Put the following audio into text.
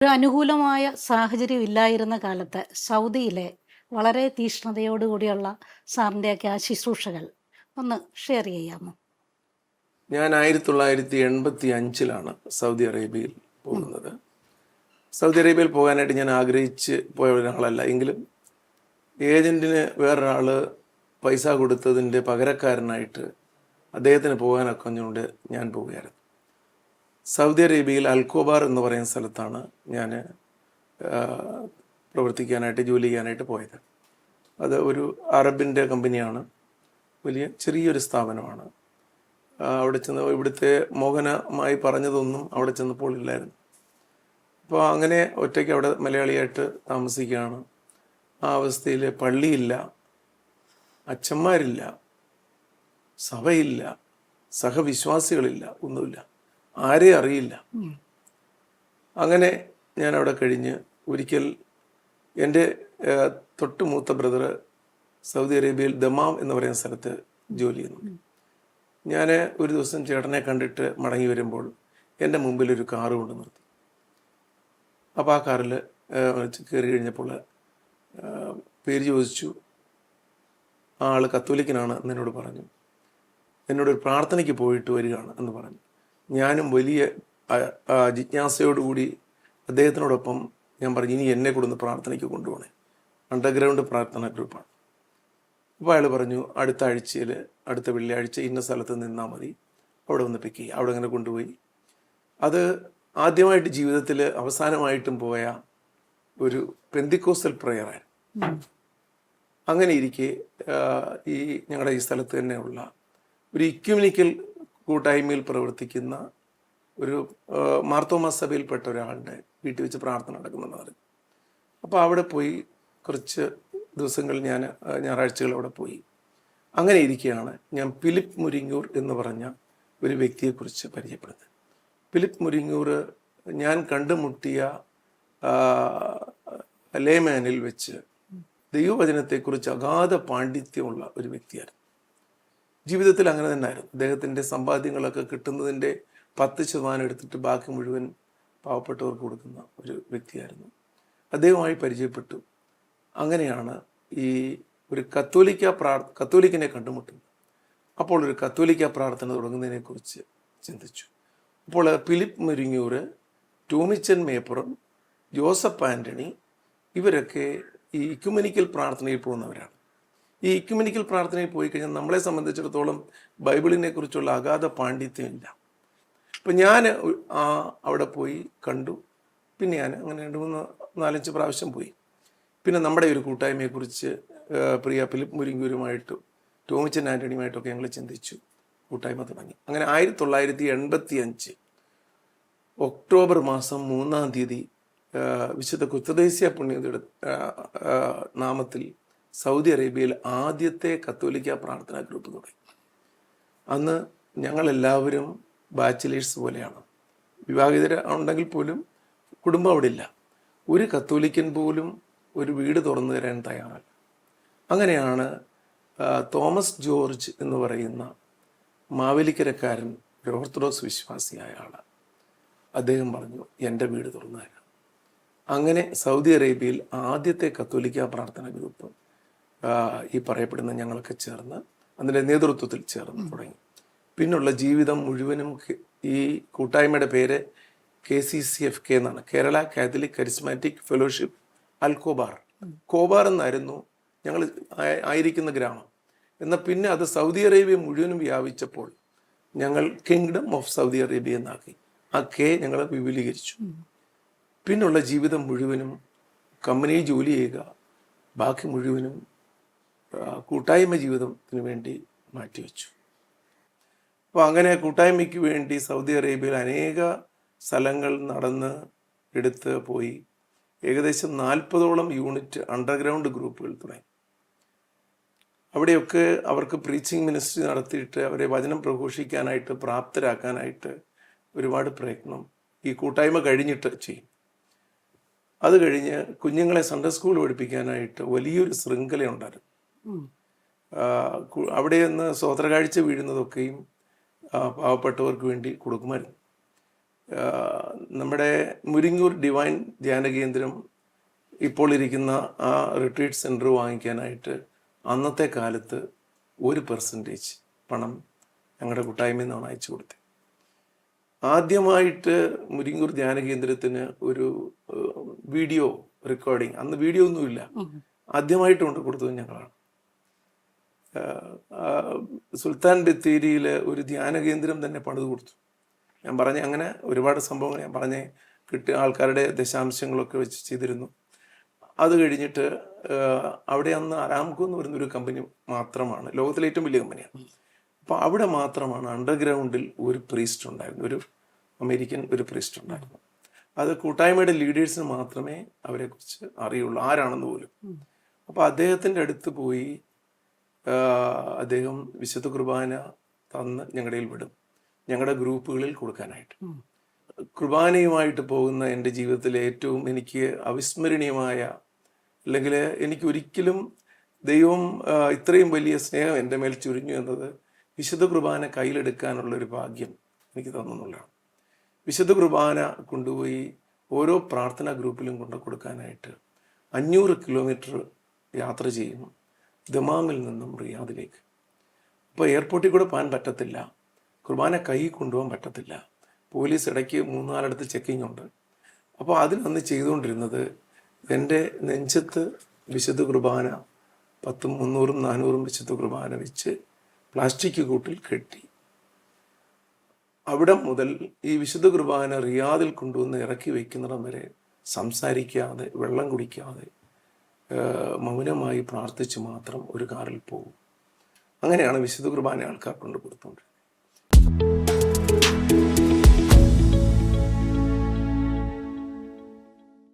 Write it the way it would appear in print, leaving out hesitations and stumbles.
ഒരു അനുകൂലമായ സാഹചര്യം ഇല്ലായിരുന്ന കാലത്ത് സൗദിയിലെ വളരെ തീഷ്ണതയോടുകൂടിയുള്ള സാറിൻ്റെയൊക്കെ ആ ശുശ്രൂഷകൾ ഒന്ന് ഷെയർ ചെയ്യാമോ? ഞാൻ 1985 സൗദി അറേബ്യയിൽ പോകുന്നത്. സൗദി അറേബ്യയിൽ പോകാനായിട്ട് ഞാൻ ആഗ്രഹിച്ച് പോയ ഒരാളല്ല. എങ്കിലും ഏജൻറ്റിന് വേറൊരാൾ പൈസ കൊടുത്തതിൻ്റെ പകരക്കാരനായിട്ട് അദ്ദേഹത്തിന് പോകാനൊക്കെ കൊണ്ട് ഞാൻ പോവുകയായിരുന്നു. സൗദി അറേബ്യയിൽ അൽക്കോബാർ എന്ന് പറയുന്ന സ്ഥലത്താണ് ഞാൻ പ്രവർത്തിക്കാനായിട്ട് ജോലി ചെയ്യാനായിട്ട് പോയത്. അത് ഒരു അറബിൻ്റെ കമ്പനിയാണ്, ചെറിയൊരു സ്ഥാപനമാണ്. അവിടെ ചെന്ന് ഇവിടുത്തെ മോഹനമായി പറഞ്ഞതൊന്നും അവിടെ ചെന്നപ്പോൾ ഇല്ലായിരുന്നു. അപ്പോൾ അങ്ങനെ ഒറ്റയ്ക്ക് അവിടെ മലയാളിയായിട്ട് താമസിക്കുകയാണ്. ആ അവസ്ഥയിൽ പള്ളിയില്ല, അച്ഛന്മാരില്ല, സഭയില്ല, സഹവിശ്വാസികളില്ല, ഒന്നുമില്ല, ആരെയും അറിയില്ല. അങ്ങനെ ഞാൻ അവിടെ കഴിഞ്ഞ് ഒരിക്കൽ എൻ്റെ തൊട്ട് മൂത്ത ബ്രദർ സൗദി അറേബ്യയിൽ ദമാം എന്ന് പറയുന്ന സ്ഥലത്ത് ജോലി ചെയ്യുന്നു. ഞാൻ ഒരു ദിവസം ചേട്ടനെ കണ്ടിട്ട് മടങ്ങി വരുമ്പോൾ എൻ്റെ മുമ്പിൽ ഒരു കാറ് കൊണ്ട് നിർത്തി. അപ്പോൾ ആ കാറിൽ കയറി കഴിഞ്ഞപ്പോൾ പേര് ചോദിച്ചു. ആ ആൾ കത്തോലിക്കനാണ് എന്നോട് പറഞ്ഞു. എന്നോടൊരു പ്രാർത്ഥനയ്ക്ക് പോയിട്ട് വരികയാണ് എന്ന് പറഞ്ഞു. ഞാനും വലിയ ജിജ്ഞാസയോടുകൂടി അദ്ദേഹത്തിനോടൊപ്പം ഞാൻ പറഞ്ഞു, ഇനി എന്നെ കൊടുന്ന് പ്രാർത്ഥനയ്ക്ക് കൊണ്ടുപോകണേ, അണ്ടർഗ്രൗണ്ട് പ്രാർത്ഥന ഗ്രൂപ്പാണ്. അപ്പോൾ അയാൾ പറഞ്ഞു, അടുത്ത വെള്ളിയാഴ്ച ഇന്ന സ്ഥലത്ത് നിന്നാൽ മതി, അവിടെ വന്ന് പിക്ക് ചെയ്യുക. അവിടെ അങ്ങനെ കൊണ്ടുപോയി. അത് ആദ്യമായിട്ട് ജീവിതത്തിൽ അവസാനമായിട്ടും പോയ ഒരു പെന്തിക്കോസ്റ്റൽ പ്രയറായിരുന്നു. അങ്ങനെ ഇരിക്കെ ഞങ്ങളുടെ ഈ സ്ഥലത്ത് തന്നെയുള്ള ഒരു ഇക്യുമെനിക്കൽ കൂട്ടായ്മയിൽ പ്രവർത്തിക്കുന്ന ഒരു മാർത്തോമാ സഭയിൽപ്പെട്ട ഒരാളുടെ വീട്ടിൽ വെച്ച് പ്രാർത്ഥന നടക്കുന്നുണ്ട്. അപ്പോൾ അവിടെ പോയി കുറച്ച് ദിവസങ്ങൾ ഞായറാഴ്ചകൾ അവിടെ പോയി. അങ്ങനെ ഇരിക്കുകയാണ് ഞാൻ ഫിലിപ്പ് മുരിങ്ങൂർ എന്ന് പറഞ്ഞ ഒരു വ്യക്തിയെക്കുറിച്ച് പരിചയപ്പെടുന്നത്. ഫിലിപ്പ് മുരിങ്ങൂർ ഞാൻ കണ്ടുമുട്ടിയ ലേമാനിൽ വെച്ച് ദൈവവചനത്തെക്കുറിച്ച് അഗാധ പാണ്ഡിത്യമുള്ള ഒരു വ്യക്തിയായിരുന്നു. ജീവിതത്തിൽ അങ്ങനെ തന്നെ ആയിരുന്നു. അദ്ദേഹത്തിൻ്റെ സമ്പാദ്യങ്ങളൊക്കെ കിട്ടുന്നതിൻ്റെ 10% എടുത്തിട്ട് ബാക്കി മുഴുവൻ പാവപ്പെട്ടവർക്ക് കൊടുക്കുന്ന ഒരു വ്യക്തിയായിരുന്നു. അദ്ദേഹവുമായി പരിചയപ്പെട്ടു. അങ്ങനെയാണ് ഈ ഒരു കത്തോലിക്കനെ കണ്ടുമുട്ടുന്നത്. അപ്പോൾ ഒരു കത്തോലിക്ക പ്രാർത്ഥന തുടങ്ങുന്നതിനെക്കുറിച്ച് ചിന്തിച്ചു. അപ്പോൾ ഫിലിപ്പ് മുരിങ്ങൂർ, ടോമിച്ചൻ മേപ്പുറം, ജോസഫ് ആൻ്റണി ഇവരൊക്കെ ഈ ഇക്യുമെനിക്കൽ പ്രാർത്ഥനയിൽ പോകുന്നവരാണ്. ഈ ഇക്യുമെനിക്കൽ പ്രാർത്ഥനയിൽ പോയി കഴിഞ്ഞാൽ നമ്മളെ സംബന്ധിച്ചിടത്തോളം ബൈബിളിനെ കുറിച്ചുള്ള അഗാധ പാണ്ഡിത്യമില്ല. അപ്പം ഞാൻ അവിടെ പോയി കണ്ടു. പിന്നെ ഞാൻ അങ്ങനെ 3-4-5 പ്രാവശ്യം പോയി. പിന്നെ നമ്മുടെ ഒരു കൂട്ടായ്മയെക്കുറിച്ച് പ്രിയ ഫിലിപ്പ് മുരിങ്ങൂരുമായിട്ടും ടോമിച്ചൻ ആൻ്റണിയുമായിട്ടൊക്കെ ഞങ്ങൾ ചിന്തിച്ചു, കൂട്ടായ്മ തുടങ്ങി. അങ്ങനെ 1985 ഒക്ടോബർ മാസം 3-ാം തീയതി വിശുദ്ധ കുർത്തദേശീയ പുണ്യതയുടെ നാമത്തിൽ സൗദി അറേബ്യയിൽ ആദ്യത്തെ കത്തോലിക്ക പ്രാർത്ഥനാ ഗ്രൂപ്പ് തുടങ്ങി. അന്ന് ഞങ്ങളെല്ലാവരും ബാച്ചിലേഴ്സ് പോലെയാണ്. വിവാഹിതർ ഉണ്ടെങ്കിൽ പോലും കുടുംബം അവിടെ ഇല്ല. ഒരു കത്തോലിക്കൻ പോലും ഒരു വീട് തുറന്നു തരാൻ തയ്യാറല്ല. അങ്ങനെയാണ് തോമസ് ജോർജ് എന്ന് പറയുന്ന മാവേലിക്കരക്കാരൻ, ഒരു ഓർത്തഡോക്സ് വിശ്വാസിയായ ആൾ, അദ്ദേഹം പറഞ്ഞു, എൻ്റെ വീട് തുറന്നു തരാം. അങ്ങനെ സൗദി അറേബ്യയിൽ ആദ്യത്തെ കത്തോലിക്ക പ്രാർത്ഥനാ ഗ്രൂപ്പ് ഈ പറയപ്പെടുന്ന ഞങ്ങളൊക്കെ ചേർന്ന് അതിൻ്റെ നേതൃത്വത്തിൽ ചേർന്ന് തുടങ്ങി. പിന്നുള്ള ജീവിതം മുഴുവനും ഈ കൂട്ടായ്മയുടെ പേര് KCCFK എന്നാണ്, Kerala Catholic charismatic fellowship Al Khobar. Khobar എന്നായിരുന്നു ഞങ്ങൾ ആയിരിക്കുന്ന ഗ്രാമം. എന്നാൽ പിന്നെ അത് സൗദി അറേബ്യ മുഴുവനും വ്യാപിച്ചപ്പോൾ ഞങ്ങൾ കിങ്ഡം ഓഫ് സൗദി അറേബ്യ എന്നാക്കി. ആ ഞങ്ങൾ വിപുലീകരിച്ചു. പിന്നുള്ള ജീവിതം മുഴുവനും കമ്പനിയിൽ ജോലി ചെയ്യുക, ബാക്കി മുഴുവനും കൂട്ടായ്മ ജീവിതത്തിന് വേണ്ടി മാറ്റിവെച്ചു. അപ്പോൾ അങ്ങനെ കൂട്ടായ്മയ്ക്ക് വേണ്ടി സൗദി അറേബ്യയിൽ അനേക സ്ഥലങ്ങൾ നടന്ന് എടുത്ത് പോയി. ഏകദേശം 40ഓളം യൂണിറ്റ് അണ്ടർഗ്രൗണ്ട് ഗ്രൂപ്പുകൾ തുടങ്ങി. അവിടെയൊക്കെ അവർക്ക് പ്രീച്ചിങ് മിനിസ്ട്രി നടത്തിയിട്ട് അവരെ വചനം പ്രഘോഷിക്കാനായിട്ട് പ്രാപ്തരാക്കാനായിട്ട് ഒരുപാട് പ്രയത്നം ഈ കൂട്ടായ്മ കഴിഞ്ഞിട്ട് ചെയ്യും. അത് കഴിഞ്ഞ് കുഞ്ഞുങ്ങളെ സൺഡേ സ്കൂൾ പഠിപ്പിക്കാനായിട്ട് വലിയൊരു ശൃംഖലയുണ്ടായിരുന്നു. അവിടെ നിന്ന് സ്വോത്രകാഴ്ച വീഴുന്നതൊക്കെയും പാവപ്പെട്ടവർക്ക് വേണ്ടി കൊടുക്കുമായിരുന്നു. നമ്മുടെ മുരിങ്ങൂർ ഡിവൈൻ ധ്യാന കേന്ദ്രം ഇപ്പോൾ ഇരിക്കുന്ന ആ റിട്രീറ്റ് സെൻറ്റർ വാങ്ങിക്കാനായിട്ട് അന്നത്തെ കാലത്ത് 1% പണം ഞങ്ങളുടെ കൂട്ടായ്മയിൽ നിന്നാണ് അയച്ചു കൊടുത്തത്. ആദ്യമായിട്ട് മുരിങ്ങൂർ ധ്യാന കേന്ദ്രത്തിന് ഒരു വീഡിയോ റെക്കോർഡിങ്, അന്ന് വീഡിയോ ഒന്നുമില്ല, ആദ്യമായിട്ട് കൊണ്ട് കൊടുത്തത് ഞങ്ങളാണ്. സുൽത്താൻ ബത്തേരിയിൽ ഒരു ധ്യാന കേന്ദ്രം തന്നെ പണിത് കൊടുത്തു. ഞാൻ പറഞ്ഞ അങ്ങനെ ഒരുപാട് സംഭവങ്ങൾ ഞാൻ പറഞ്ഞ് കിട്ടിയ ആൾക്കാരുടെ ദശാംശങ്ങളൊക്കെ വെച്ച് ചെയ്തിരുന്നു. അത് കഴിഞ്ഞിട്ട് അവിടെ അന്ന് അരാംകോ എന്ന് പറയുന്നൊരു കമ്പനി മാത്രമാണ്, ലോകത്തിലെ ഏറ്റവും വലിയ കമ്പനിയാണ്. അപ്പോൾ അവിടെ മാത്രമാണ് അണ്ടർഗ്രൗണ്ടിൽ ഒരു പ്രീസ്റ്റ് ഉണ്ടായിരുന്നു, ഒരു അമേരിക്കൻ ഒരു പ്രീസ്റ്റ് ഉണ്ടായിരുന്നു. അത് കൂട്ടായ്മയുടെ ലീഡേഴ്സിന് മാത്രമേ അവരെക്കുറിച്ച് അറിയുള്ളൂ, ആരാണെന്ന് പോലും. അപ്പോൾ അദ്ദേഹത്തിൻ്റെ അടുത്ത് പോയി അദ്ദേഹം വിശുദ്ധ കുർബാന തന്ന് ഞങ്ങളുടെ വിടും, ഞങ്ങളുടെ ഗ്രൂപ്പുകളിൽ കൊടുക്കാനായിട്ട്. കുർബാനയുമായിട്ട് പോകുന്ന എൻ്റെ ജീവിതത്തിലെ ഏറ്റവും എനിക്ക് അവിസ്മരണീയമായ, അല്ലെങ്കിൽ എനിക്ക് ഒരിക്കലും ദൈവം ഇത്രയും വലിയ സ്നേഹം എൻ്റെ മേൽ ചുരിഞ്ഞു എന്നത് വിശുദ്ധ കുർബാന കയ്യിലെടുക്കാനുള്ളൊരു ഭാഗ്യം എനിക്ക് തന്നുള്ളതാണ്. വിശുദ്ധ കുർബാന കൊണ്ടുപോയി ഓരോ പ്രാർത്ഥനാ ഗ്രൂപ്പിലും കൊണ്ട് കൊടുക്കാനായിട്ട് 500 കിലോമീറ്റർ യാത്ര ചെയ്യും ദമാമിൽ നിന്നും റിയാദിലേക്ക്. അപ്പോൾ എയർപോർട്ടിൽ കൂടെ പോകാൻ പറ്റത്തില്ല, കുർബാന കൈ കൊണ്ടുപോകാൻ പറ്റത്തില്ല, പോലീസ് ഇടയ്ക്ക് 3-4 ചെക്കിംഗ് ഉണ്ട്. അപ്പോൾ അതിനന്ന് ചെയ്തുകൊണ്ടിരുന്നത് എൻ്റെ നെഞ്ചത്ത് വിശുദ്ധ കുർബാന 300-400 വിശുദ്ധ കുർബാന വെച്ച് പ്ലാസ്റ്റിക് കൂട്ടിൽ കെട്ടി അവിടെ മുതൽ ഈ വിശുദ്ധ കുർബാന റിയാദിൽ കൊണ്ടുവന്ന് ഇറക്കി വയ്ക്കുന്നിടം വരെ സംസാരിക്കാതെ, വെള്ളം കുടിക്കാതെ, മൗനമായി പ്രാർത്ഥിച്ച് മാത്രം ഒരു കാറിൽ പോകും. അങ്ങനെയാണ് വിശുദ്ധ കുർബാന ആൾക്കാർ കൊണ്ട് കൊടുത്തുകൊണ്ടിരുന്നത്.